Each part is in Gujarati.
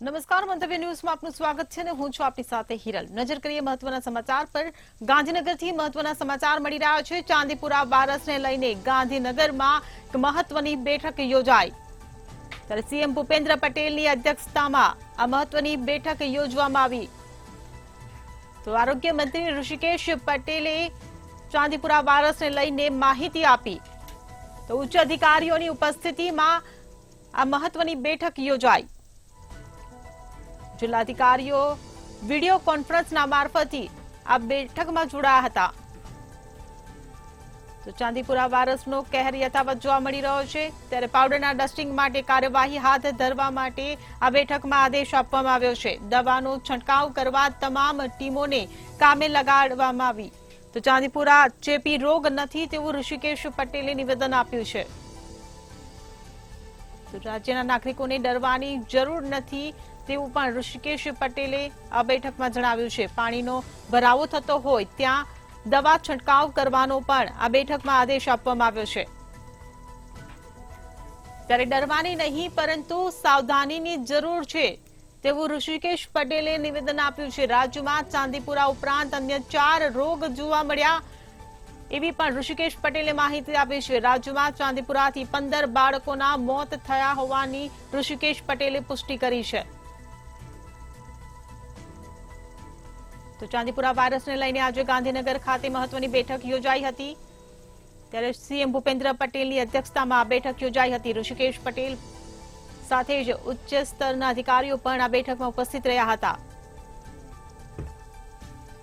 નમસ્કાર, મંતવ્ય ન્યૂઝમાં આપનું સ્વાગત છે ને હું છું આપની સાથે હિરલ। નજર કરીએ મહત્વના સમાચાર પર। ગાંધીનગરથી મહત્વના સમાચાર મળી રહ્યા છે। ચાંદીપુરા વારસને લઈને ગાંધીનગરમાં એક મહત્વની બેઠક યોજાઈ। ત્યારે સીએમ ભૂપેન્દ્ર પટેલની અધ્યક્ષતામાં આ મહત્વની બેઠક યોજવામાં આવી। તો આરોગ્ય મંત્રી ઋષિકેશ પટેલે ચાંદીપુરા વારસને લઈને માહિતી આપી। તો ઉચ્ચ અધિકારીઓની ઉપસ્થિતિમાં આ મહત્વની બેઠક યોજાઈ। જિલ્લાધિકારીઓ વિડીયો કોન્ફરન્સના મારફતથી આ બેઠકમાં જોડાયા હતા। તો ચાંદીપુરા વારસનો કહેર યથાવત જોવા મળી રહ્યો છે। ત્યારે પાવડરના ડસ્ટિંગ માટે કાર્યવાહી હાથ ધરવા માટે આ બેઠકમાં આદેશ આપવામાં આવ્યો છે। દવાનો છંટકાવ કરવા તમામ ટીમોને કામે લગાડવામાં આવી। તો ચાંદીપુરા ચેપી રોગ નથી તેવું ઋષિકેશ પટેલે નિવેદન આપ્યું છે। તો રાજ્યના નાગરિકોને ડરવાની જરૂર નથી તેવું પણ ઋષિકેશ પટેલે આ બેઠકમાં જણાવ્યું છે। પાણીનો ભરાવો થતો હોય ત્યાં દવા છંટકાવ કરવાનો પણ આ બેઠકમાં આદેશ આપવામાં આવ્યો છે। ત્યારે ડરવાની નહીં પરંતુ સાવધાનીની જરૂર છે તેવું ઋષિકેશ પટેલે નિવેદન આપ્યું છે। રાજ્યમાં ચાંદીપુરા ઉપરાંત અન્ય 4 રોગ જોવા મળ્યા એવી પણ ઋષિકેશ પટેલે માહિતી આપી છે। રાજ્યમાં ચાંદીપુરાથી 15 બાળકોના મોત થયા હોવાની ઋષિકેશ પટેલે પુષ્ટિ કરી છે। તો ચાંદીપુરા વાયરસને લઈને આજે ગાંધીનગર ખાતે મહત્વની બેઠક યોજાઈ હતી। ત્યારે સીએમ ભૂપેન્દ્ર પટેલની અધ્યક્ષતામાં આ બેઠક યોજાઈ હતી। ઋષિકેશ પટેલ સાથે જ ઉચ્ચ સ્તરના અધિકારીઓ પણ આ બેઠકમાં ઉપસ્થિત રહ્યા હતા।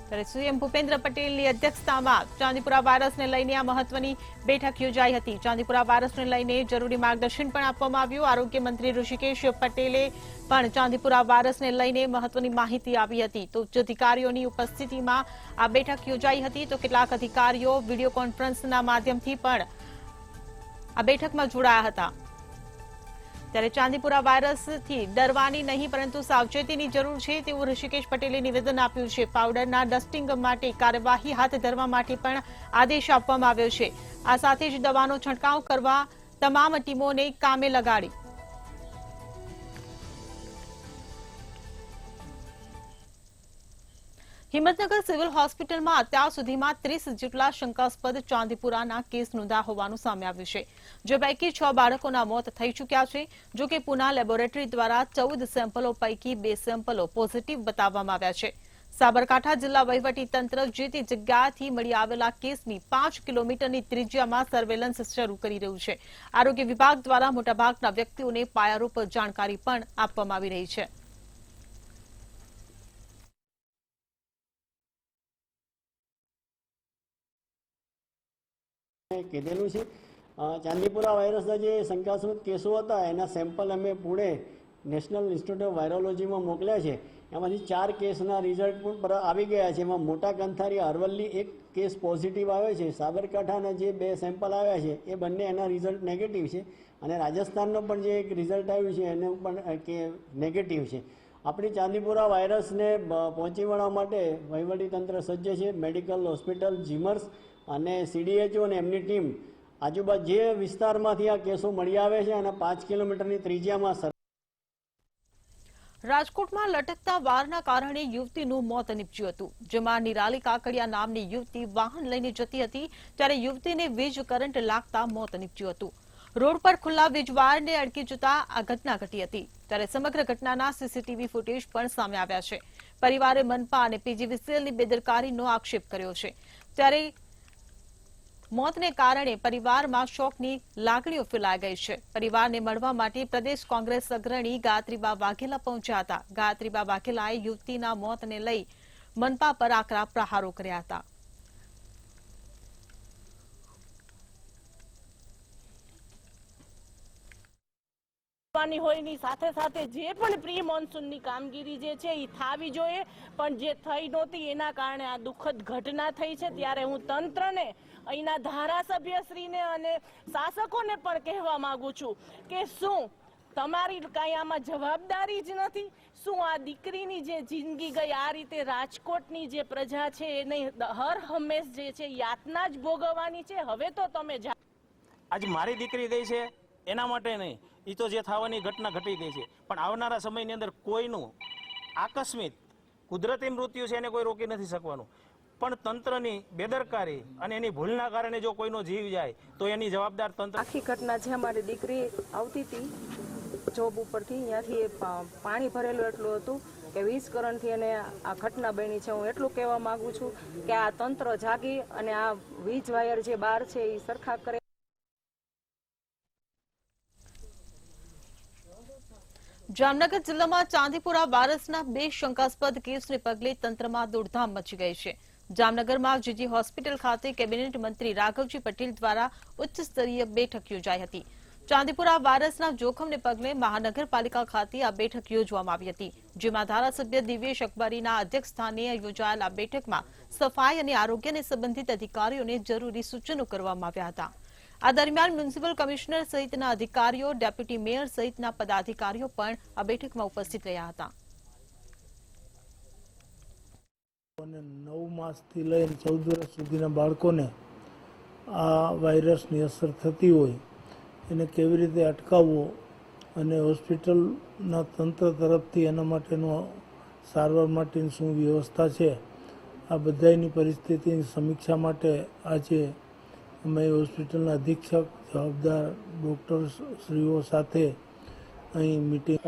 ત્યારે સીએમ ભૂપેન્દ્ર પટેલની અધ્યક્ષતામાં ચાંદીપુરા વાયરસને લઈને આ મહત્વની બેઠક યોજાઈ હતી। ચાંદીપુરા વાયરસને લઈને જરૂરી માર્ગદર્શન પણ આપવામાં આવ્યું। આરોગ્ય મંત્રી ઋષિકેશ પટેલે પણ ચાંદીપુરા વાયરસને લઈને મહત્વની માહિતી આપી હતી। તો ઉચ્ચ અધિકારીઓની ઉપસ્થિતિમાં આ બેઠક યોજાઈ હતી। તો કેટલાક અધિકારીઓ વિડીયો કોન્ફરન્સના માધ્યમથી પણ આ બેઠકમાં જોડાયા હતા। ત્યારે ચાંદીપુરા વાયરસથી ડરવાની નહીં પરંતુ સાવચેતીની જરૂર છે તેવું ઋષિકેશ પટેલે નિવેદન આપ્યું છે। પાવડરના ડસ્ટિંગ માટે કાર્યવાહી હાથ ધરવા માટે પણ આદેશ આપવામાં આવ્યો છે। આ સાથે જ દવાનો છંટકાવ કરવા તમામ ટીમોને કામે લગાડી। હિંમતનગર સિવિલ હોસ્પિટલમાં અત્યાર સુધીમાં 30 જેટલા શંકાસ્પદ ચાંદીપુરાના કેસ નોંધ્યા હોવાનું સામે આવ્યું છે। જે પૈકી 6 બાળકોના મોત થઈ ચૂક્યા છે। જો કે પુના લેબોરેટરી દ્વારા 14 સેમ્પલો પૈકી 2 સેમ્પલો પોઝિટિવ બતાવવામાં આવ્યા છે। સાબરકાંઠા જિલ્લા વહીવટીતંત્ર જે તે જગ્યાએથી મળી આવેલા કેસની 5 કિલોમીટરની ત્રિજ્યામાં સર્વેલન્સ શરૂ કરી રહ્યું છે। આરોગ્ય વિભાગ દ્વારા મોટાભાગના વ્યક્તિઓને પાયારૂપ જાણકારી પણ આપવામાં આવી રહી છે। કીધેલું છે ચાંદીપુરા વાયરસના જે શંકાસ્પદ કેસો હતા એના સેમ્પલ અમે પુણે નેશનલ ઇન્સ્ટિટ્યૂટ ઓફ વાયરોલોજીમાં મોકલ્યા છે। એમાંથી 4 કેસના રિઝલ્ટ પણ આવી ગયા છે। એમાં મોટા કંથારી અરવલ્લી એક કેસ પોઝિટિવ આવે છે। સાબરકાંઠાના જે 2 સેમ્પલ આવ્યા છે એ બંને એના રિઝલ્ટ નેગેટિવ છે અને રાજસ્થાનનો પણ જે એક રિઝલ્ટ આવ્યું છે એનું પણ કે નેગેટિવ છે। આપણી ચાંદીપુરા વાયરસને પહોંચી વળવા માટે વહીવટીતંત્ર સજ્જ છે। મેડિકલ હોસ્પિટલ જીમર્સ અને CDHO અને એમની ટીમ આજુબાજુ જે વિસ્તારમાંથી આ કેસો મળી આવે છે અને 5 કિલોમીટરની ત્રિજ્યામાં રાજકોટમાં લટકતા વારના કારણે યુવતીનું મોત નીપજ્યું હતું। જેમાં નિરાલી કાકડિયા નામની યુવતી વાહન લઈને જતી હતી ત્યારે યુવતીને વીજ કરંટ લાગતા મોત નીપજ્યું હતું। રોડ પર ખુલ્લા વીજવારને અડકી જતા આ ઘટના ઘટી હતી। ત્યારે સમગ્ર ઘટનાના સીસીટીવી ફૂટેજ પણ સામે આવ્યા છે। પરિવારે મનપા અને PGVCLની બેદરકારીનો આક્ષેપ કર્યો છે। ત્યારે મોતને કારણે પરિવારમાં શોકની લાગણીઓ ફેલાઈ ગઈ છે। પરિવારને મળવા માટે પ્રદેશ કોંગ્રેસ અગ્રણી ગાયત્રીબા વાઘેલા પહોંચ્યા હતા। ગાયત્રીબા વાઘેલાએ યુવતીના મોતને લઈ મનપા પર આકરા પ્રહારો કર્યા હતા। હોયની સાથે સાથે જે પણ પ્રી મોન્સૂનની કામગીરી જે છે એ થાવી જોઈએ પણ જે થઈ નહોતી એના કારણે આ દુઃખદ ઘટના થઈ છે। ત્યારે હું તંત્રને અહીંના ધારાસભ્યશ્રીને અને શાસકોને પણ કહેવા માંગુ છું કે શું તમારી કાંઈ આમાં જવાબદારી જ નથી? શું આ દીકરીની જે જિંદગી ગઈ આ રીતે રાજકોટની જે પ્રજા છે એને હર હંમેશ જે છે યાતના જ ભોગવવાની છે? હવે તો તમે આજ મારી દીકરી ગઈ છે એના માટે નહીં, એ તો જે થવાની ઘટના ઘટી ગઈ છે, પણ આવનારા સમયની અંદર કોઈનું આકસ્મિક કુદરતી મૃત્યુ છે એને કોઈ રોકી નથી શકવાનું, પણ તંત્રની બેદરકારી અને એની ભૂલના કારણે જો કોઈનો જીવ જાય તો એની જવાબદાર તંત્ર. આખી ઘટના છે, અમારી દીકરી આવતી હતી જોબ ઉપરથી, ત્યાંથી પાણી ભરેલું એટલું હતું કે 20 કરંટથી એને આ ઘટના બની છે. હું એટલું કહેવા માંગુ છું કે આ તંત્ર જાગી અને આ વીજ વાયર જે બહાર છે એ સરખા કરે. જામનગર જિલ્લામાં ચાંદીપુરા વાયરસના 2 શંકાસ્પદ કેસને પગલે તંત્રમાં દોડધામ મચી ગઈ છે. જામનગરમાં જીજી હોસ્પિટલ ખાતે કેબિનેટ મંત્રી રાઘવજી પટેલ દ્વારા ઉચ્ચ સ્તરીય બેઠક યોજાઈ હતી. ચાંદીપુરા વાયરસના જોખમને પગલે મહાનગરપાલિકા ખાતે આ બેઠક યોજવામાં આવી હતી, જેમાં ધારાસભ્ય દિવેશ અકબરીના અધ્યક્ષસ્થાને યોજાયેલ આ બેઠકમાં સફાઈ અને આરોગ્યને સંબંધિત અધિકારીઓને જરૂરી સૂચનો કરવામાં આવ્યા હતા. આ દરમિયાન મ્યુનિસિપલ કમિશનર સહિતના અધિકારીઓ, ડેપ્યુટી મેયર સહિતના પદાધિકારીઓ પણ આ બેઠકમાં ઉપસ્થિત રહ્યા હતા. 9 માસથી લઈને 14 વર્ષ સુધીના બાળકોને આ વાયરસની અસર થતી હોય એને કેવી રીતે અટકાવવો અને હોસ્પિટલના તંત્ર તરફથી એના માટેનો સારવાર માટેની શું વ્યવસ્થા છે, આ બધાની પરિસ્થિતિની સમીક્ષા માટે આજે અમે હોસ્પિટલના અધિક્ષક, જવાબદાર ડૉક્ટરશ્રીઓ સાથે અહીં મીટિંગ.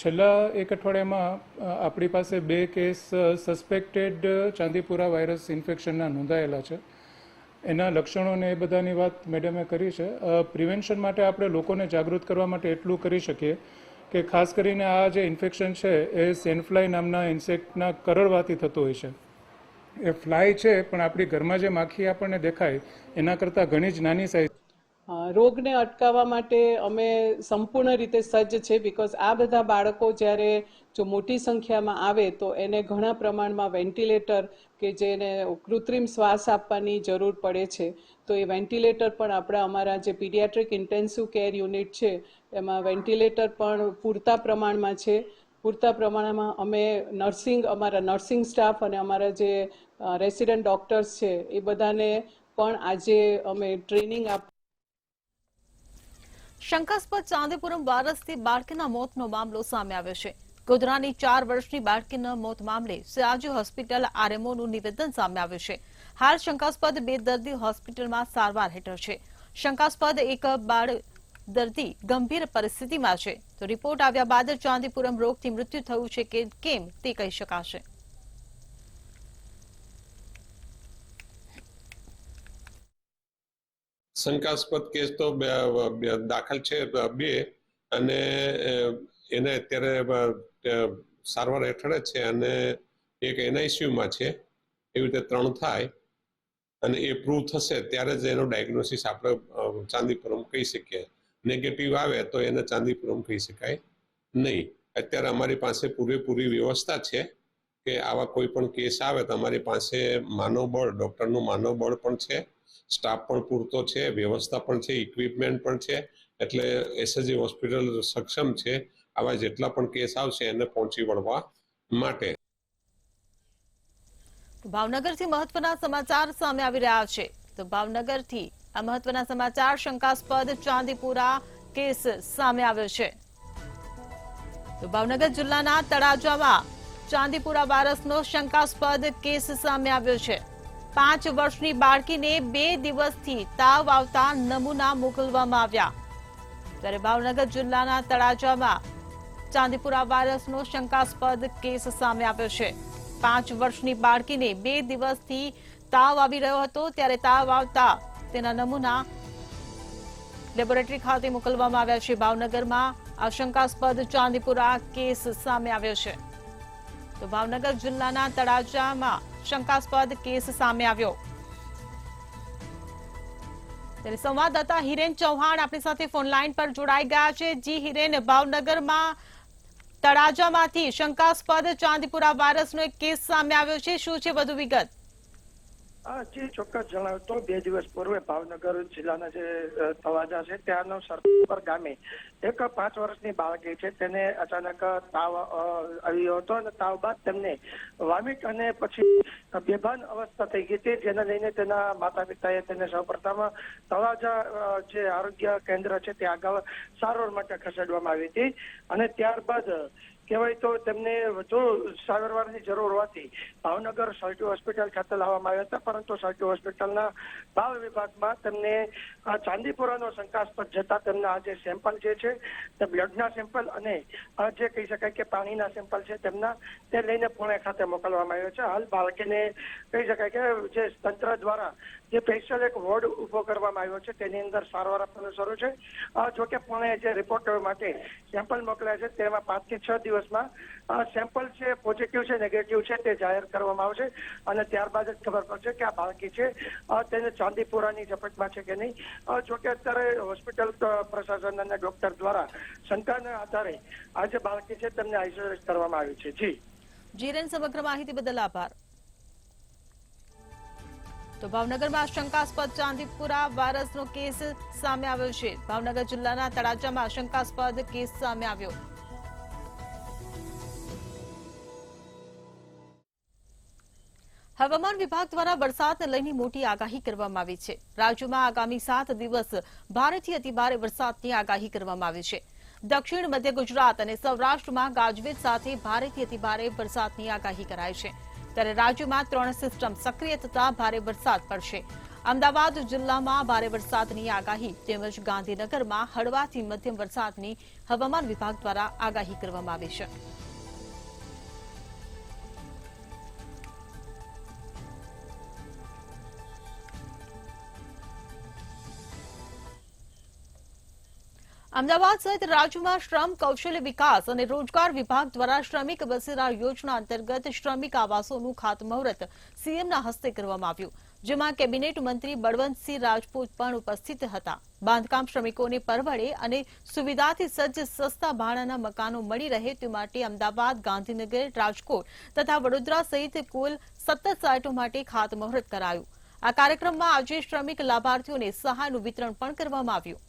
છેલ્લા એક અઠવાડિયામાં આપણી પાસે 2 કેસ સસ્પેક્ટેડ ચાંદીપુરા વાયરસ ઇન્ફેક્શનના નોંધાયેલા છે. એના લક્ષણોને એ બધાની વાત મેડમે કરી છે. પ્રિવેન્શન માટે આપણે લોકોને જાગૃત કરવા માટે એટલું કરી શકીએ કે ખાસ કરીને આ જે ઇન્ફેક્શન છે એ સેન્ડફ્લાય નામના ઇન્સેક્ટના કરડવાથી થતું હોય છે. એ ફ્લાય છે પણ આપણી ઘરમાં જે માખી આપણને દેખાય એના કરતાં ઘણી જ નાની સાઈઝ. રોગને અટકાવવા માટે અમે સંપૂર્ણ રીતે સજ્જ છે, બિકોઝ આ બધા બાળકો જ્યારે જો મોટી સંખ્યામાં આવે તો એને ઘણા પ્રમાણમાં વેન્ટિલેટર કે જેને કૃત્રિમ શ્વાસ આપવાની જરૂર પડે છે, તો એ વેન્ટિલેટર પણ આપણા અમારા જે પીડિયાટ્રિક ઇન્ટેન્સિવ કેર યુનિટ છે એમાં વેન્ટિલેટર પણ પૂરતા પ્રમાણમાં છે. પૂરતા પ્રમાણમાં અમે અમારા નર્સિંગ સ્ટાફ અને અમારા જે રેસિડન્ટ ડૉક્ટર્સ છે એ બધાને પણ આજે અમે ટ્રેનિંગ શંકાસ્પદ ચાંદીપુરમ વાયરસથી બાળકીના મોતનો મામલો સામે આવ્યો છે. ગોધરાની 4 વર્ષની બાળકીના મોત મામલે સયાજી હોસ્પિટલ આરએમઓનું નિવેદન સામે આવ્યું છે. હાલ શંકાસ્પદ 2 દર્દી હોસ્પિટલમાં સારવાર હેઠળ છે. શંકાસ્પદ એક બાળ દર્દી ગંભીર પરિસ્થિતિમાં છે, તો રિપોર્ટ આવ્યા બાદ ચાંદીપુરમ રોગથી મૃત્યુ થયું છે કે કેમ તે કહી શકાશે. શંકાસ્પદ કેસ તો દાખલ છે 2 અને એને અત્યારે સારવાર હેઠળ છે અને એક એનઆઈસીયુમાં છે. એવી રીતે 3 થાય અને એ પ્રૂવ થશે ત્યારે જ એનો ડાયગ્નોસિસ આપણે ચાંદીપુરમ કહી શકીએ. નેગેટિવ આવે તો એને ચાંદીપુરમ કહી શકાય નહીં. અત્યારે અમારી પાસે પૂરેપૂરી વ્યવસ્થા છે કે આવા કોઈ પણ કેસ આવે તો અમારી પાસે માનવબળ, ડૉક્ટરનું માનવબળ પણ છે, સ્ટાફ પણ પૂરતો છે, વ્યવસ્થા પણ છે, ઇક્વિપમેન્ટ પણ છે. એટલે એસએસજી હોસ્પિટલ સક્ષમ છે આવા જેટલા પણ કેસ આવશે એને પહોંચી વળવા માટે. ભાવનગરથી મહત્વના સમાચાર સામે આવી રહ્યા છે. તો ભાવનગરથી આ મહત્વના સમાચાર, શંકાસ્પદ ચાંદીપુરા કેસ સામે આવ્યો છે. તો ભાવનગર જિલ્લાના તળાજામાં ચાંદીપુરા વાયરસનો શંકાસ્પદ કેસ સામે આવ્યો છે. 5 વર્ષની બાળકીને 2 દિવસથી તાવ આવતા નમૂના મોકલવામાં આવ્યા. ત્યારે ભાવનગર જિલ્લાના તળાજામાં ચાંદીપુરા વાયરસનો શંકાસ્પદ કેસ સામે આવ્યો છે. 5 વર્ષની બાળકીને 2 દિવસથી તાવ આવી રહ્યો હતો, ત્યારે તાવ આવતા તેના નમૂના લેબોરેટરી ખાતે મોકલવામાં આવ્યા છે. ભાવનગરમાં આ શંકાસ્પદ ચાંદીપુરા કેસ સામે આવ્યો છે. તો ભાવનગર જિલ્લાના તળાજામાં શંકાસ્પદ કેસ સામે આવ્યો. ત્યારે સંવાદદાતા હિરેન ચૌહાણ આપણી સાથે ફોન લાઈન પર જોડાઈ ગયા છે. જી હિરેન, ભાવનગરમાં તળાજામાંથી શંકાસ્પદ ચાંદીપુરા વાયરસનો એક કેસ સામે આવ્યો છે, શું છે વધુ વિગત? જી ચોક્કસ જણાવ્યું તો 2 દિવસ પૂર્વે ભાવનગર જિલ્લાના જે તળાજા છે ત્યાંનો સરપર ગામે એક 5 વર્ષની બાળકી છે તેને અચાનક તાવ આવ્યો હતો અને તાવ બાદ તેમને વોમિટ અને પછી બેભાન અવસ્થા થઈ ગઈ હતી, જેને લઈને તેના માતા પિતાએ તેને સૌપ્રથમ તળાજા જે આરોગ્ય કેન્દ્ર છે ત્યાં આગળ સારવાર માટે ખસેડવામાં આવી હતી અને ત્યારબાદ કહેવાય તો તેમને વધુ સારવારની જરૂર હોવાથી ભાવનગર સર્ટી હોસ્પિટલ ખાતે લાવવામાં આવ્યા હતા, પરંતુ સર્ટી હોસ્પિટલના બાળ વિભાગમાં તેમને ચાંદીપુરાનો શંકાસ્પદ જતા તેમના આ જે સેમ્પલ જે છે તે બ્લડના સેમ્પલ અને જે કહી શકાય કે પાણીના સેમ્પલ છે તેમના તે લઈને પુણે ખાતે મોકલવામાં આવ્યો છે. હાલ બાળકીને કહી શકાય કે જે તંત્ર દ્વારા જે સ્પેશિયલ એક વોર્ડ ઉભો કરવામાં આવ્યો છે તેની અંદર સારવાર આપવાનું શરૂ છે. જોકે પુણે જે રિપોર્ટ માટે સેમ્પલ મોકલ્યા છે તેમાં 5 થી 6 દિવસમાં સેમ્પલ છે પોઝિટિવ છે નેગેટિવ છે તે જાહેર કરવામાં આવશે અને ત્યારબાદ જ ખબર પડશે કે આ બાળકી છે તેને ચાંદીપુરાની ઝપટમાં છે કે નહીં. જોકે અત્યારે હોસ્પિટલ પ્રશાસન અને ડોક્ટર દ્વારા શંકાના આધારે આ જે બાળકી છે તેમને આઇસોલેટ કરવામાં આવી છે. જી જીરેન, સમગ્ર માહિતી બદલ આભાર. તો ભાવનગરમાં શંકાસ્પદ ચાંદીપુરા વાયરસનો કેસ સામે આવ્યો છે. ભાવનગર જિલ્લાના તળાજામાં શંકાસ્પદ કેસ સામે આવ્યો. હવામાન વિભાગ દ્વારા વરસાદને લઈને મોટી આગાહી કરવામાં આવી છે. રાજ્યમાં આગામી 7 દિવસ ભારેથી અતિભારે વરસાદની આગાહી કરવામાં આવી છે. દક્ષિણ મધ્ય ગુજરાત અને સૌરાષ્ટ્રમાં ગાજવીજ સાથે ભારેથી અતિભારે વરસાદની આગાહી કરાઈ છે. ત્યારે રાજ્યમાં 3 સિસ્ટમ સક્રિય થતા ભારે વરસાદ પડશે. અમદાવાદ જિલ્લામાં ભારે વરસાદની આગાહી તેમજ ગાંધીનગરમાં હળવાથી મધ્યમ વરસાદની હવામાન વિભાગ દ્વારા આગાહી કરવામાં આવી છે. અમદાવાદ સહિત રાજ્યમાં શ્રમ, કૌશલ્ય વિકાસ અને રોજગાર વિભાગ દ્વારા શ્રમિક બસેરા યોજના અંતર્ગત શ્રમિક આવાસોનું ખાતમુહૂર્ત સીએમના હસ્તે કરવામાં આવ્યું, જેમાં કેબિનેટ મંત્રી બળવંતસિંહ રાજપૂત પણ ઉપસ્થિત હતા. બાંધકામ શ્રમિકોને પરવડે અને સુવિધાથી સજ્જ સસ્તા ભાડાના મકાનો મળી રહે તે માટે અમદાવાદ, ગાંધીનગર, રાજકોટ તથા વડોદરા સહિત કુલ 17 સાઇટો માટે ખાતમુહૂર્ત કરાયું. આ કાર્યક્રમમાં આજે શ્રમિક લાભાર્થીઓને સહાયનું વિતરણ પણ કરવામાં આવ્યું.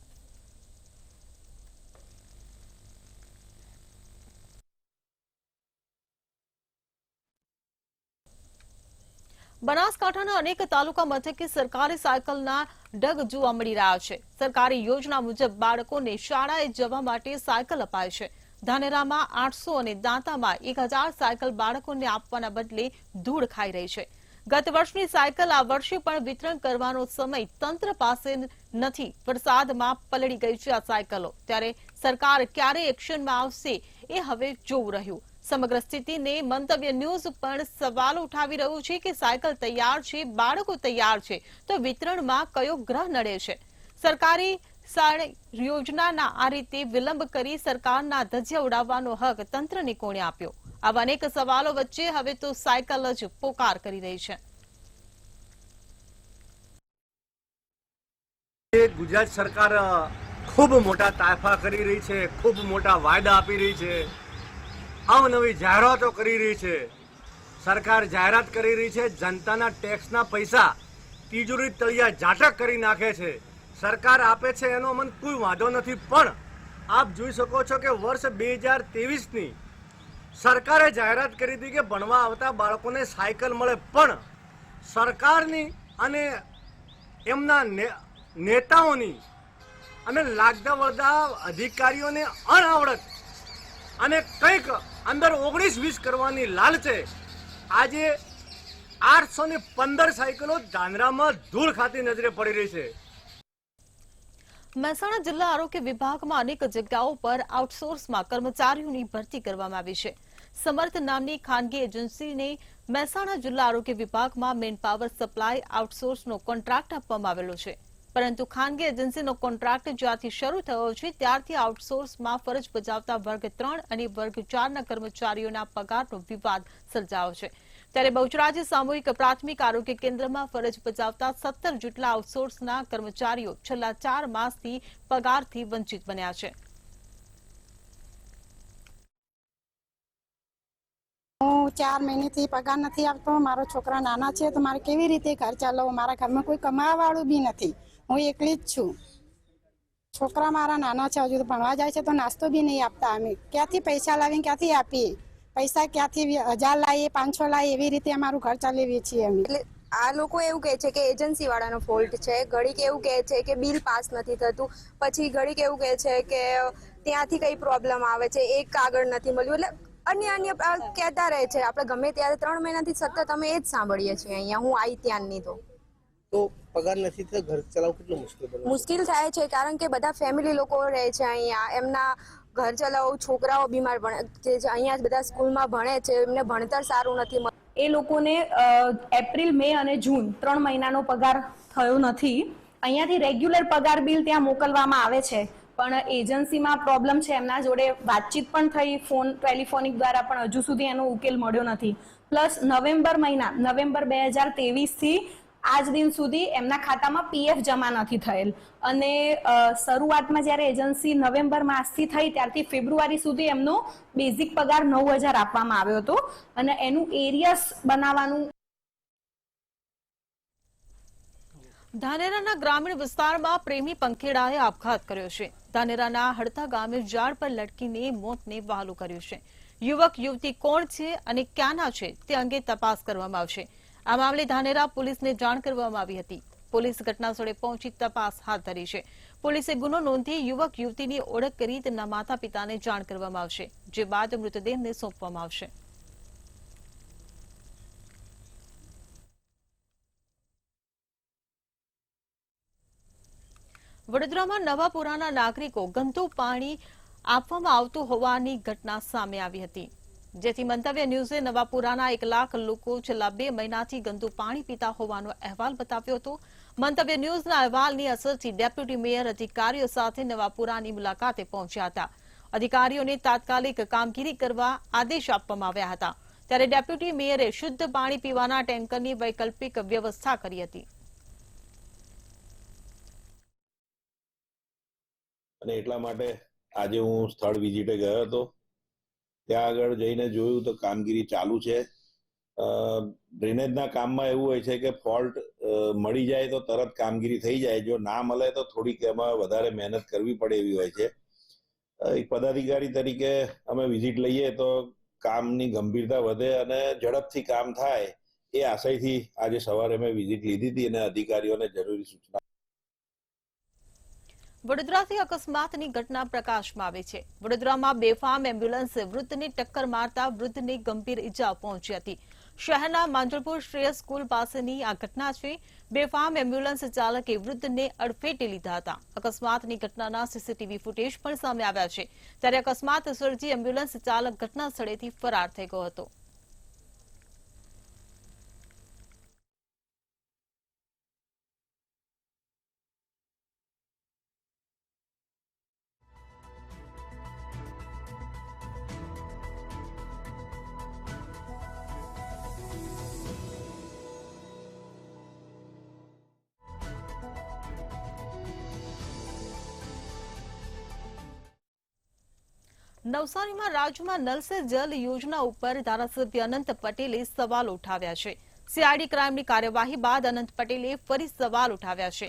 બનાસકાંઠાના અનેક તાલુકા મથકે સરકારી સાયકલના ડગ જોવા મળી રહ્યા છે. સરકારી યોજના મુજબ બાળકોને શાળાએ જવા માટે સાયકલ અપાય છે. ધાનેરામાં 800 અને દાંતામાં 1000 સાયકલ બાળકોને આપવાના બદલે ધૂળ ખાઈ રહી છે. ગત વર્ષની સાયકલ આ વર્ષે પણ વિતરણ કરવાનો સમય તંત્ર પાસે નથી. વરસાદમાં પલળી ગઈ છે આ સાયકલો. ત્યારે સરકાર ક્યારે એક્શનમાં આવશે એ હવે જોવું રહ્યું. સમગ્ર સ્થિતિને મંતવ્ય ન્યૂઝ પણ સવાલ ઉઠાવી રહ્યું છે કે સાયકલ તૈયાર છે, બાળકો તૈયાર છે, તો વિતરણમાં કયો ગ્રહ નડે છે? સરકારી યોજનાના આ રીતે વિલંબ કરી સરકારના ધજિયા ઉડાવવાનો હક તંત્રને કોણે આપ્યો? આવા અનેક સવાલો વચ્ચે હવે તો સાયકલ જ પોકાર કરી રહી છે. ગુજરાત સરકાર ખૂબ મોટા તાયફા કરી રહી છે, ખૂબ મોટા વાયદા આપી રહી છે, અવનવી જાહેરાતો કરી રહી છે. સરકાર જાહેરાત કરી રહી છે, જનતાના ટેક્સના પૈસા તિજોરી તળિયા ઝાટક કરી નાખે છે. સરકાર આપે છે એનો મને કોઈ વાંધો નથી, પણ આપ જોઈ શકો છો કે વર્ષ 2023ની સરકારે જાહેરાત કરી હતી કે ભણવા આવતા બાળકોને સાયકલ મળે, પણ સરકારની અને એમના નેતાઓની અને લાગતા વળતા અધિકારીઓને અણઆવડત અને કંઈક અંદર 19-20 કરવાની લાલચે આજે 815 સાયકલો ધાનેરામાં ધૂળ ખાતી નજરે પડી રહી છે. મહેસાણા જિલ્લા આરોગ્ય વિભાગમાં અનેક જગ્યાઓ પર આઉટસોર્સમાં કર્મચારીઓની ભરતી કરવામાં આવી છે. સમર્થ નામની ખાનગી એજન્સીને મહેસાણા જિલ્લા આરોગ્ય વિભાગમાં મેનપાવર સપ્લાય આઉટસોર્સનો કોન્ટ્રાક્ટ આપવામાં આવેલો છે. પરંતુ ખાનગી એજન્સીનો કોન્ટ્રાક્ટ જ્યારથી શરૂ થયો છે ત્યારથી આઉટસોર્સમાં ફરજ બજાવતા વર્ગ 3 અને વર્ગ 4ના કર્મચારીઓના પગારનો વિવાદ સર્જાયો છે. ત્યારે બહુચરાજી સામૂહિક પ્રાથમિક આરોગ્ય કેન્દ્રમાં ફરજ બજાવતા 17 જેટલા આઉટસોર્સના કર્મચારીઓ છેલ્લા 4 માસથી પગારથી વંચિત બન્યા છે. હું 4 મહિનેથી પગાર નથી આવતો, મારો છોકરા નાના છે તો મારે કેવી રીતે ઘર ચલાવવું? મારા ઘરમાં કોઈ કમાવાવાળું બી નથી, હું એકલી જ છું. છોકરા મારા નાના છે, હજુ તો ભણવા જાય છે તો નાસ્તો બી નહીં આપતા. અમે ક્યાંથી પૈસા લાવીને ક્યાંથી આપીએ? પૈસા ક્યાંથી 1000 લાવીએ, 500 લાવીએ, એવી રીતે અમારું ઘર ચલાવીએ છીએ અમે. એટલે આ લોકો એવું કહે છે કે એજન્સી વાળાનો ફોલ્ટ છે, ઘડીક એવું કહે છે કે બિલ પાસ નથી થતું, પછી ઘડીક એવું કહે છે કે ત્યાંથી કઈ પ્રોબ્લેમ આવે છે, એક કાગળ નથી મળ્યું, એટલે અન્ય કહેતા રહે છે. આપણે ગમે ત્યારે 3 મહિનાથી સતત અમે એ જ સાંભળીએ છીએ અહીંયા. હું આવી ત્યાંની તો પગાર નથી તો ઘર ચલાવવું કેટલું મુશ્કેલ થાય છે, કારણ કે બધા ફેમિલી લોકો રહે છે અહીંયા, એમના ઘર ચલાવવું, છોકરાઓ બીમાર ભણે છે અહીંયા, બધા સ્કૂલમાં ભણે છે, એમને ભણતર સારું નથી મળતું. એ લોકોને એપ્રિલ, મે અને જૂન 3 મહિનાનો પગાર થયો નથી. અહીંયાથી રેગ્યુલર પગાર બિલ ત્યાં મોકલવામાં આવે છે, પણ એજન્સીમાં પ્રોબ્લેમ છે. એમના જોડે વાતચીત પણ થઈ ટેલિફોનિક દ્વારા, પણ હજુ સુધી એનો ઉકેલ મળ્યો નથી. પ્લસ નવેમ્બર 2023થી આજ દિન સુધી એમના ખાતામાં પીએફ જમા નથી થયેલ. અને શરૂઆતમાં જ્યારે એજન્સી નવેમ્બર માસથી થઈ ત્યારથી ફેબ્રુઆરી સુધી એમનો બેઝિક પગાર 9000 આપવામાં આવ્યો હતો, અને એનું એરિયસ બનાવવાનું. ધાનેરાના ગ્રામીણ વિસ્તારમાં પ્રેમી પંખેડાએ આપઘાત કર્યો છે. ધાનેરાના હડતા ગામે ઝાડ પર લટકીને મોતને વહાલું કર્યું છે. યુવક યુવતી કોણ છે અને ક્યાંના છે તે અંગે તપાસ કરવામાં આવશે. આ મામલે ધાનેરા પોલીસને જાણ કરવામાં આવી હતી. પોલીસ ઘટનાસ્થળે પહોંચી તપાસ હાથ ધરી છે. પોલીસે ગુનો નોંધી યુવક યુવતીની ઓળખ કરી તેમના માતા પિતાને જાણ કરવામાં આવશે, જે બાદ મૃતદેહને સોંપવામાં આવશે. વડોદરામાં નવાપુરાના નાગરિકો ગંદુ પાણી આપવામાં આવતું હોવાની ઘટના સામે આવી હતી, જેથી મંતવ્ય ન્યૂઝે નવાપુરાના 1 લાખ લોકો છેલ્લા 2 મહિનાથી ગંદુ પાણી પીતા હોવાનો અહેવાલ બતાવ્યો હતો. મંતવ્ય ન્યૂઝના અહેવાલની અસરથી ડેપ્યુટી મેયર અધિકારીઓ સાથે નવાપુરાની મુલાકાતે પહોંચ્યા હતા. અધિકારીઓને તાત્કાલિક કામગીરી કરવા આદેશ આપવામાં આવ્યા હતા. ત્યારે ડેપ્યુટી મેયરે શુદ્ધ પાણી પીવાના ટેન્કરની વૈકલ્પિક વ્યવસ્થા કરી હતી. અને એટલા માટે આજે હું સ્થળ વિઝિટે ગયો હતો. ત્યાં આગળ જઈને જોયું તો કામગીરી ચાલુ છે. ડ્રેનેજના કામમાં એવું હોય છે કે ફોલ્ટ મળી જાય તો તરત કામગીરી થઈ જાય, જો ના મળે તો થોડીક એમાં વધારે મહેનત કરવી પડે એવી હોય છે. એક પદાધિકારી તરીકે અમે વિઝિટ લઈએ તો કામની ગંભીરતા વધે અને ઝડપથી કામ થાય એ આશયથી આજે સવારે મેં વિઝિટ લીધી હતી અને અધિકારીઓને જરૂરી સૂચના. વડોદરાથી અકસ્માતની ઘટના પ્રકાશમાં આવી છે. વડોદરામાં બેફામ એમ્બ્યુલન્સે વૃદ્ધને ટક્કર મારતા વૃદ્ધને ગંભીર ઈજા પહોંચી હતી. શહેરના માંજલપુર શ્રેયસ સ્કૂલ પાસેની આ ઘટના છે. બેફામ એમ્બ્યુલન્સ ચાલકે વૃદ્ધને અડફેટે લીધા હતા. અકસ્માતની ઘટનાના સીસીટીવી ફૂટેજ પણ સામે આવ્યા છે. ત્યારે અકસ્માત સર્જી એમ્બ્યુલન્સ ચાલક ઘટના સ્થળેથી ફરાર થઈ ગયો હતો. નવસારીમાં રાજ્યમાં નલ સે જલ યોજના ઉપર ધારાસભ્ય અનંત પટેલે સવાલ ઉઠાવ્યા છે. સીઆઈડી ક્રાઇમની કાર્યવાહી બાદ અનંત પટેલે ફરી સવાલ ઉઠાવ્યા છે.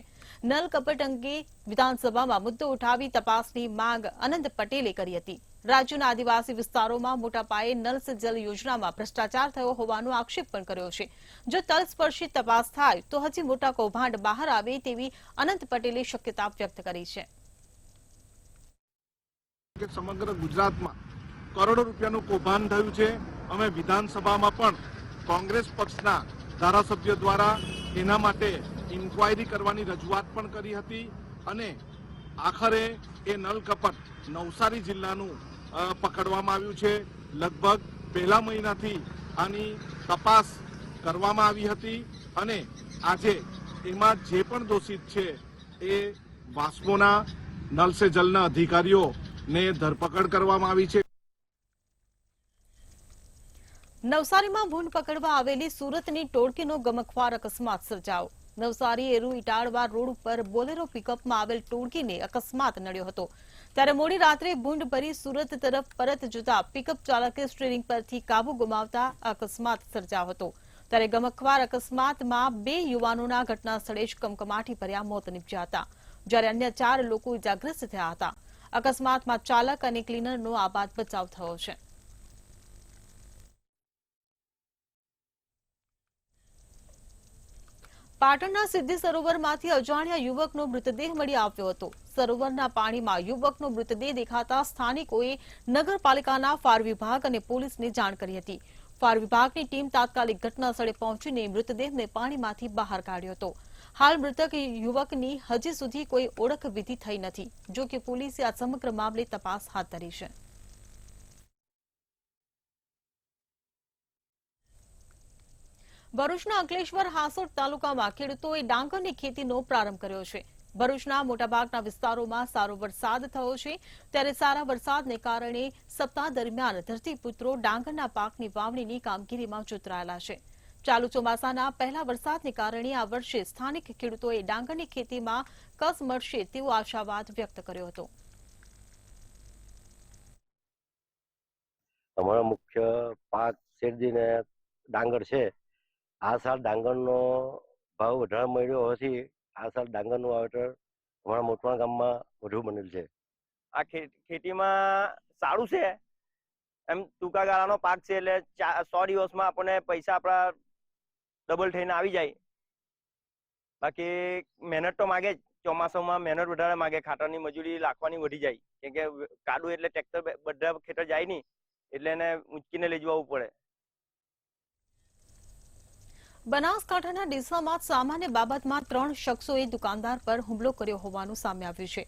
નલ કપટ અંગે વિધાનસભામાં મુદ્દો ઉઠાવી તપાસની માંગ અનંત પટેલે કરી હતી. રાજ્યના આદિવાસી વિસ્તારોમાં મોટા પાયે નલ સે જલ યોજનામાં ભ્રષ્ટાચાર થયો હોવાનો આક્ષેપ પણ કર્યો છે. જો તલસ્પર્શી તપાસ થાય તો હજી મોટા કૌભાંડ બહાર આવે તેવી અનંત પટેલે શક્યતા વ્યક્ત કરી છે. સમગ્ર ગુજરાતમાં કરોડો રૂપિયાનું કૌભાંડ થયું છે. અમે વિધાનસભામાં પણ કોંગ્રેસ પક્ષના ધારાસભ્ય દ્વારા એના માટે ઇન્ક્વાયરી કરવાની રજૂઆત પણ કરી હતી અને આખરે એ નલ કપટ નવસારી જિલ્લાનું પકડવામાં આવ્યું છે. લગભગ પહેલા મહિનાથી આની તપાસ કરવામાં આવી હતી અને આજે એમાં જે પણ દોષિત છે એ વાસ્મોના નલ સે જલના અધિકારીઓ ને ધરપકડ કરવામાં આવી છે. નવસારીમાં ભૂંડ પકડવા આવેલી સુરતની ટોળકીનો ગમખ્વાર અકસ્માત સર્જાયો. નવસારી એરુ ઇટાળવા રોડ ઉપર બોલેરો પિકઅપમાં આવેલ ટોળકીને અકસ્માત નડ્યો હતો ત્યારે મોડી રાત્રે ભૂંડ ભરી સુરત તરફ પરત જતા પિકઅપ ચાલકે સ્ટીયરિંગ પરથી કાબુ ગુમાવતા અકસ્માત સર્જાયો હતો ત્યારે ગમખ્વાર અકસ્માતમાં 2 યુવાનોના ઘટના સ્થળે જ કમકમાટી ભર્યા મોત નીપજ્યા હતા જ્યારે અન્ય 4 લોકો ઇજાગ્રસ્ત થયા હતા અકસ્માતમાં ચાલક અને ક્લીનરનો આબાદ બચાવ થયો છે પાટણના સિદ્ધિ સરોવરમાંથી અજાણ્યા યુવકનો મૃતદેહ મળી આવ્યો હતો સરોવરના પાણીમાં યુવકનો મૃતદેહ દેખાતા સ્થાનિકોએ નગરપાલિકાના ફાયર વિભાગ અને પોલીસને જાણ કરી હતી ફાયર વિભાગની ટીમ તાત્કાલિક ઘટના સ્થળે પહોંચીને મૃતદેહને પાણીમાંથી બહાર કાઢ્યો હતો હાલ મૃતક યુવકની હજી સુધી કોઈ ઓળખ વિધિ થઈ નથી જો કે પોલીસે આ સમગ્ર મામલે તપાસ હાથ ધરી છે ભરૂચના અંકલેશ્વર હાસોટ તાલુકામાં ખેડૂતોએ ડાંગરની ખેતીનો પ્રારંભ કર્યો છે ભરૂચના મોટાભાગના વિસ્તારોમાં સારો વરસાદ થયો છે ત્યારે સારા વરસાદને કારણે સપ્તાહ દરમિયાન ધરતીપુત્રો ડાંગરના પાકની વાવણીની કામગીરીમાં જોતરાયેલા છે ચાલુ ચોમાસાના પહેલા વરસાદને કારણે આ વર્ષે સ્થાનિક ખેડૂતોએ ડાંગરની ખેતીમાં કસ મળશે તેવો આશાવાદ વ્યક્ત કર્યો હતો અમારો મુખ્ય પાક શેરડીને ડાંગર છે આ સાલ ડાંગરનો ભાવ વધારે મળ્યો હોવાથી આ સાલ ડાંગરનું વાવેતર અમારા મોટવાણ ગામમાં વધુ બનેલ છે આ ખેતીમાં સારું છે એમ ટૂંકા ગાળાનો પાક છે એટલે 100 દિવસમાં આપણને પૈસા આપણા ડબલ થઈને આવી જાય બાકી મહેનત તો માગે જ ચોમાસામાં મહેનત વધારે માગે ખાતરની મજૂરી લાખવાની વધી જાય કેમ કે કાદુ એટલે ટ્રેક્ટર બધા ખેતર જાય નહીં એટલે એને ઊંચકીને લઈ જવું પડે બનાસકાંઠાના ડીસામાં સામાન્ય બાબતમાં 3 શખ્સોએ દુકાનદાર પર હુમલો કર્યો હોવાનું સામે આવ્યું છે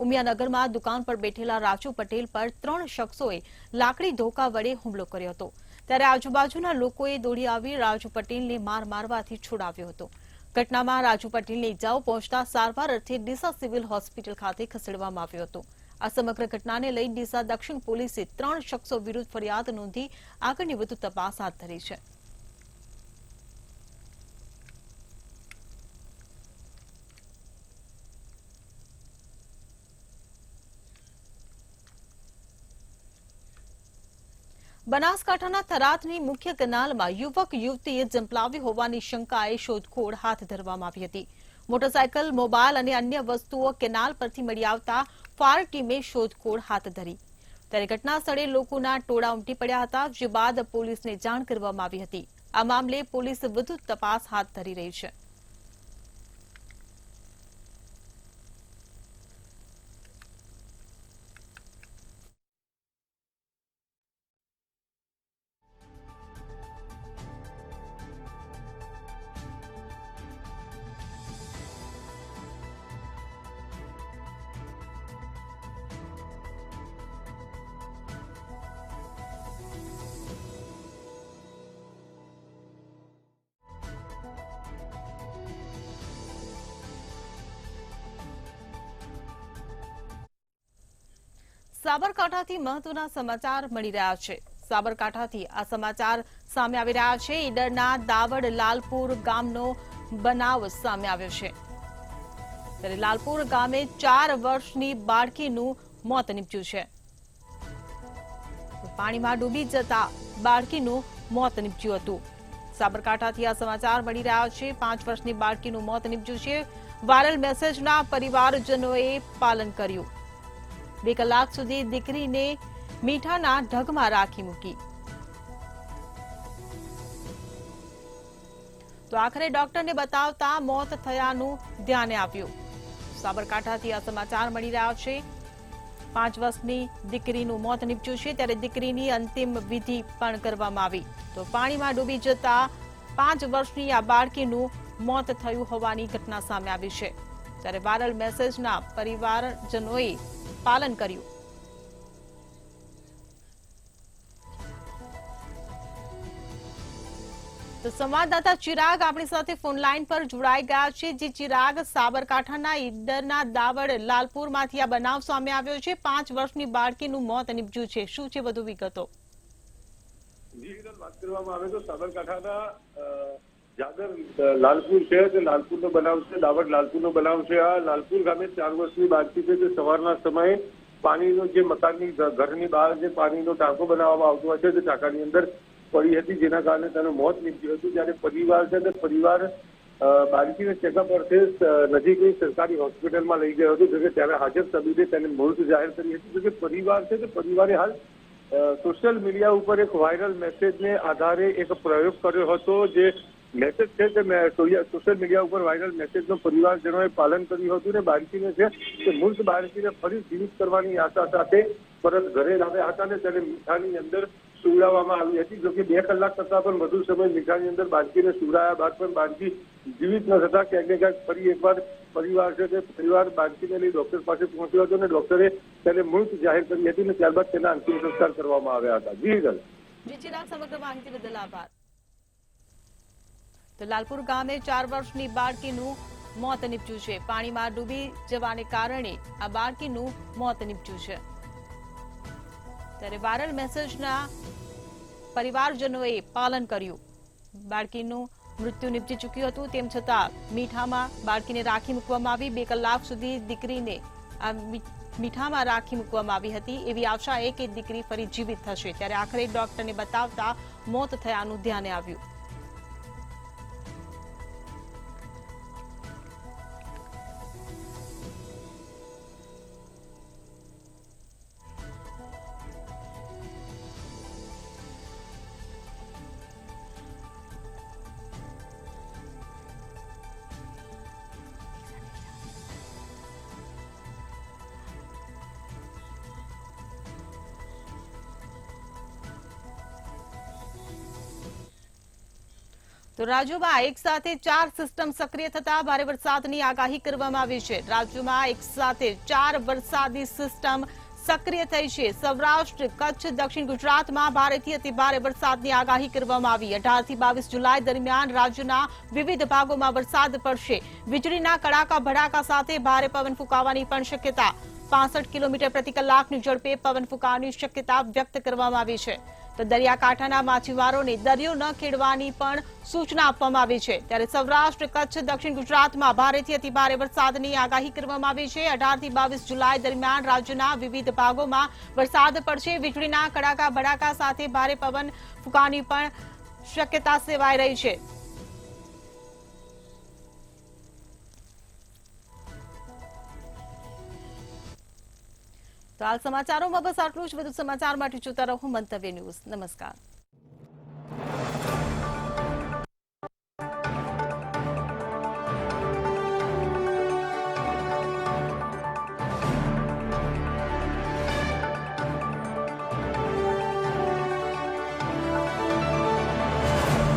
ઉમિયાનગરમાં દુકાન પર બેઠેલા રાજુ પટેલ પર 3 શખ્સોએ લાકડી ધોકા વડે હુમલો કર્યો હતો ત્યારે આજુબાજુના લોકોએ દોડી આવી રાજુ પટેલને મારવાથી છોડાવ્યો હતો ઘટનામાં રાજુ પટેલને ઇજાઓ પહોંચતા સારવાર અર્થે ડીસા સિવિલ હોસ્પિટલ ખાતે ખસેડવામાં આવ્યો હતો આ સમગ્ર ઘટનાને લઈ ડીસા દક્ષિણ પોલીસે 3 શખ્સો વિરુદ્ધ ફરિયાદ નોંધી આગળની વધુ તપાસ હાથ ધરી છે બનાસકાંઠાના થરાદની મુખ્ય કેનાલમાં યુવક યુવતીએ ઝંપલાવી હોવાની શંકાએ શોધખોળ હાથ ધરવામાં આવી હતી મોટરસાયકલ મોબાઈલ અને અન્ય વસ્તુઓ કેનાલ પરથી મળી આવતા ફાયર ટીમે શોધખોળ હાથ ધરી ત્યારે ઘટના સ્થળે લોકોના ટોળા ઉમટી પડ્યા હતા જે બાદ પોલીસને જાણ કરવામાં આવી હતી આ મામલે પોલીસ વધુ તપાસ હાથ ધરી રહી છે સાબરકાંઠાથી મહત્વના સમાચાર મળી રહ્યા છે સાબરકાંઠાથી આ સમાચાર સામે આવી રહ્યા છે ઈડરના દાવડ લાલપુર ગામનો બનાવ સામે આવ્યો છે ત્યારે લાલપુર ગામે 4 વર્ષની બાળકીનું મોત નીપજ્યું છે પાણીમાં ડૂબી જતા બાળકીનું મોત નીપજ્યું હતું સાબરકાંઠાથી આ સમાચાર મળી રહ્યા છે 5 વર્ષની બાળકીનું મોત નીપજ્યું છે વાયરલ મેસેજના પરિવારજનોએ પાલન કર્યું 2 કલાક સુધી દીકરીને મીઠાના ઢગમાં રાખી મૂકી તો આખરે ડોક્ટરને બતાવતા મોત થયાનું ધ્યાને આવ્યું સાબરકાંઠાથી આ સમાચાર મળી રહ્યા છે 5 વર્ષની દીકરીનું મોત નીપજ્યું છે ત્યારે દીકરીની અંતિમ વિધિ પણ કરવામાં આવી તો પાણીમાં ડૂબી જતા 5 વર્ષની આ બાળકીનું મોત થયું હોવાની ઘટના સામે આવી છે ત્યારે વાયરલ મેસેજના પરિવારજનોએ પાલન કર્યું તો સંવાદદાતા ચિરાગ આપણી સાથે ફોન લાઈન પર જોડાઈ ગયા છે જે ચિરાગ સાબરકાંઠાના ઈડરના દાવડ લાલપુરમાંથી આ બનાવ સામે આવ્યો છે 5 વર્ષની બાળકીનું મોત નીપજ્યું છે શું છે વધુ વિગતો વાત કરવામાં આવે તો સાબરકાંઠાના જાદર લાલપુર છે તે લાલપુરનો બનાવ છે, દાવડ લાલપુરનો બનાવ છે. આ લાલપુર ગામે 4 વર્ષની બાળકી છે તે સવારના સમયે પાણીનો જે મકાનની ઘરની બહાર જે પાણીનો ટાંકો બનાવવામાં આવતો હોય છે તે ટાંકાની અંદર પડી હતી, જેના કારણે તેનું મોત નીપજ્યું હતું. જ્યારે પરિવાર છે તે પરિવાર બાળકીને ચેકઅપ અર્થે નજીકની સરકારી હોસ્પિટલમાં લઈ ગયો હતો, જોકે ત્યારે હાજર તબીબે તેને મૃત જાહેર કરી હતી. જોકે પરિવાર છે તે પરિવારે હાલ સોશિયલ મીડિયા ઉપર એક વાયરલ મેસેજને આધારે એક પ્રયોગ કર્યો હતો. જે મેસેજ છે તે સોશિયલ મીડિયા ઉપર વાયરલ મેસેજનું પરિવારજનોએ પાલન કર્યું હતું ને બાળકીને છે તે મૃત બાળકીને ફરી જીવિત કરવાની આશા સાથે પરત ઘરે લાવ્યા હતા ને તેને મીઠાની અંદર સુવડાવવામાં આવી હતી. જોકે 2 કલાક કરતા પણ વધુ સમય મીઠાની અંદર બાળકીને સુવડાયા બાદ પણ બાળકી જીવિત ન થતા ક્યાંક ને ક્યાંક ફરી એકવાર પરિવાર છે તે પરિવાર બાળકીને લઈ ડોક્ટર પાસે પહોંચ્યો હતો અને ડોક્ટરે તેને મૃત જાહેર કરી હતી અને ત્યારબાદ તેના અંતિમ સંસ્કાર કરવામાં આવ્યા હતા. સમગ્ર માહિતી બદલ આભાર. તો લાલપુર ગામે 4 વર્ષની બાળકીનું મોત નીપજ્યું છે. પાણીમાં ડૂબી જવાને કારણે આ બાળકીનું મોત નીપજ્યું છે. ત્યારે વાયરલ મેસેજના પરિવારજનોએ પાલન કર્યું. બાળકીનું મૃત્યુ નીપજી ચૂક્યું હતું, તેમ છતાં મીઠામાં બાળકીને રાખી મૂકવામાં આવી. 2 કલાક સુધી દીકરીને આ મીઠામાં રાખી મૂકવામાં આવી હતી. એવી આશાએ કે દીકરી ફરી જીવિત થશે, ત્યારે આખરે ડોક્ટરને બતાવતા મોત થયાનું ધ્યાને આવ્યું. તો રાજ્યમાં એક સાથે 4 સિસ્ટમ સક્રિય થતા ભારે વરસાદની આગાહી કરવામાં આવી છે. રાજ્યમાં એક સાથે 4 વરસાદી સિસ્ટમ સક્રિય થઈ છે. સૌરાષ્ટ્ર, કચ્છ, દક્ષિણ ગુજરાતમાં ભારેથી અતિભારે વરસાદની આગાહી કરવામાં આવી. 18 થી 22 જુલાઈ દરમિયાન રાજ્યના વિવિધ ભાગોમાં વરસાદ પડશે. વીજળીના કડાકા ભડાકા સાથે ભારે પવન ફૂંકાવાની પણ શક્યતા. 65 કિલોમીટર પ્રતિ કલાકની ઝડપે પવન ફૂંકાવાની શક્યતા વ્યક્ત કરવામાં આવી છે. તો દરિયાકાંઠાના માછીમારોને દરિયો ન ખેડવાની પણ સૂચના આપવામાં આવી છે. ત્યારે સૌરાષ્ટ્ર, કચ્છ, દક્ષિણ ગુજરાતમાં ભારેથી અતિભારે વરસાદની આગાહી કરવામાં આવી છે. 18 થી 22 જુલાઈ દરમિયાન રાજ્યના વિવિધ ભાગોમાં વરસાદ પડશે. વીજળીના કડાકા ભડાકા સાથે ભારે પવન ફૂંકાવાની પણ શક્યતા સેવાઈ રહી છે. તો હાલ સમાચારોમાં બસ આટલું જ. વધુ સમાચાર માટે જોતા રહો મંતવ્ય ન્યૂઝ. નમસ્કાર.